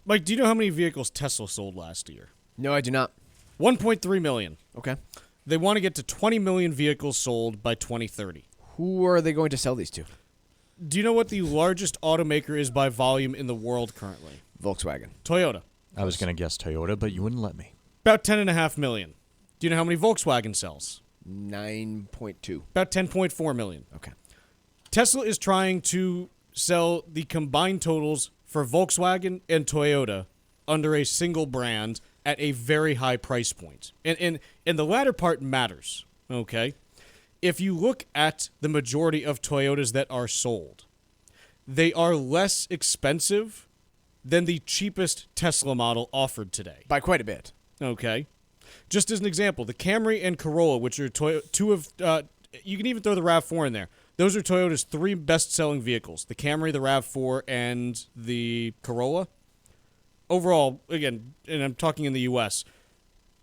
Mike, do you know how many vehicles Tesla sold last year? No, I do not. 1.3 million. Okay. They want to get to 20 million vehicles sold by 2030. Who are they going to sell these to? Do you know what the largest automaker is by volume in the world currently? Volkswagen. Toyota. I was going to guess Toyota, but you wouldn't let me. About 10.5 million. Do you know how many Volkswagen sells? 9.2. About 10.4 million. Okay. Tesla is trying to sell the combined totals for Volkswagen and Toyota under a single brand at a very high price point. And the latter part matters, okay? If you look at the majority of Toyotas that are sold, they are less expensive than the cheapest Tesla model offered today. By quite a bit. Okay. Just as an example, the Camry and Corolla, which are two of, you can even throw the RAV4 in there. Those are Toyota's 3 best-selling vehicles, the Camry, the RAV4, and the Corolla. Overall, again, and I'm talking in the U.S.,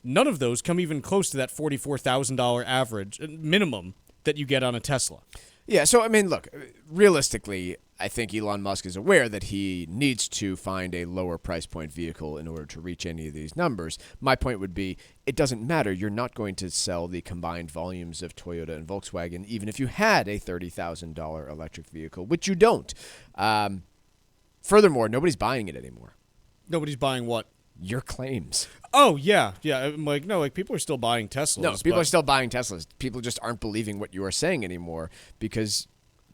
none of those come even close to that $44,000 average, minimum, that you get on a Tesla. Yeah, so, I mean, look, realistically, I think Elon Musk is aware that he needs to find a lower price point vehicle in order to reach any of these numbers. My point would be, it doesn't matter. You're not going to sell the combined volumes of Toyota and Volkswagen, even if you had a $30,000 electric vehicle, which you don't. Furthermore, nobody's buying it anymore. Nobody's buying what? Your claims. Oh, yeah. I'm like, no, like, people are still buying Teslas. No, people are still buying Teslas. People just aren't believing what you are saying anymore because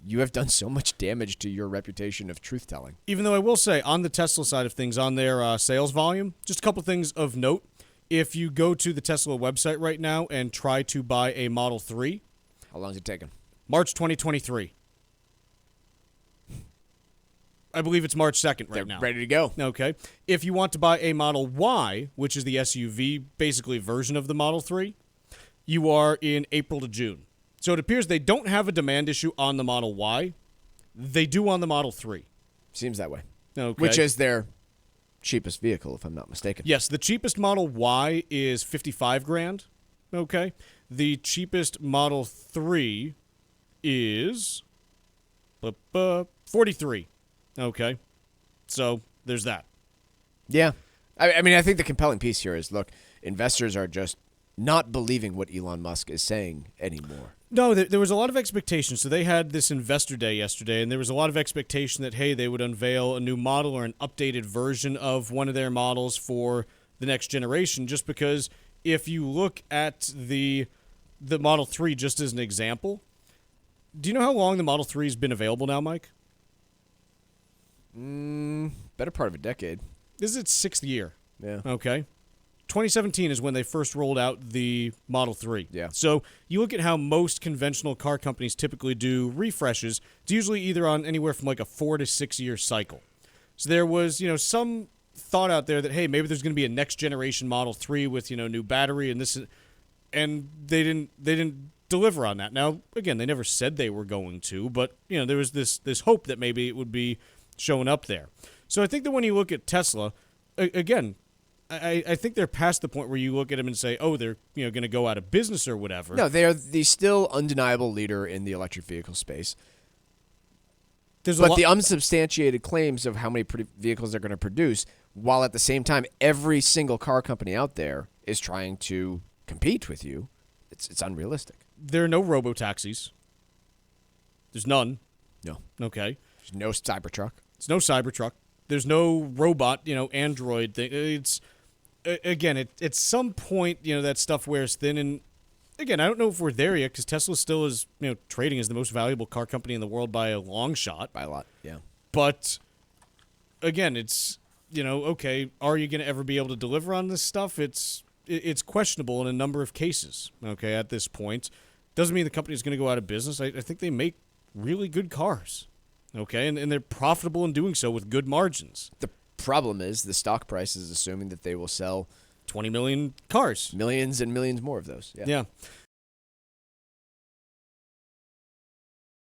you have done so much damage to your reputation of truth-telling. Even though I will say, on the Tesla side of things, on their sales volume, just a couple things of note. If you go to the Tesla website right now and try to buy a Model 3. How long is it taking? March 2023. I believe it's March 2nd right now. Ready to go. Okay. If you want to buy a Model Y, which is the SUV, basically version of the Model 3, you are in April to June. So it appears they don't have a demand issue on the Model Y. They do on the Model 3. Seems that way. Okay. Which is their cheapest vehicle, if I'm not mistaken. Yes, the cheapest Model Y is $55,000. Okay. The cheapest Model 3 is $43,000. Okay. So there's that. Yeah. I mean, I think the compelling piece here is, look, investors are just not believing what Elon Musk is saying anymore. No, there was a lot of expectation. So they had this investor day yesterday, and there was a lot of expectation that, hey, they would unveil a new model or an updated version of one of their models for the next generation, just because if you look at the Model 3 just as an example, do you know how long the Model 3 has been available now, Mike? Better part of a decade. This is its 6th year. Yeah. Okay. 2017 is when they first rolled out the Model 3. Yeah. So you look at how most conventional car companies typically do refreshes. It's usually either on anywhere from like a 4 to 6 year cycle. So there was, some thought out there that, hey, maybe there's going to be a next generation Model 3 with, new battery and this, and they didn't deliver on that. Now, again, they never said they were going to, but, there was this hope that maybe it would be showing up there. So I think that when you look at Tesla, again, I think they're past the point where you look at them and say, oh, they're going to go out of business or whatever. No, they are the still undeniable leader in the electric vehicle space. But the unsubstantiated claims of how many vehicles they're going to produce, while at the same time every single car company out there is trying to compete with you, it's unrealistic. There are no robo-taxis. There's none. No. Okay. There's no Cybertruck. There's no Cybertruck. There's no robot, Android thing. It's, again, at some point, that stuff wears thin. And, again, I don't know if we're there yet because Tesla still is, trading as the most valuable car company in the world by a long shot. By a lot, yeah. But, again, it's, okay, are you going to ever be able to deliver on this stuff? It's questionable in a number of cases, okay, at this point. Doesn't mean the company is going to go out of business. I think they make really good cars. Okay, and they're profitable in doing so with good margins. The problem is the stock price is assuming that they will sell 20 million cars. Millions and millions more of those. Yeah. Yeah.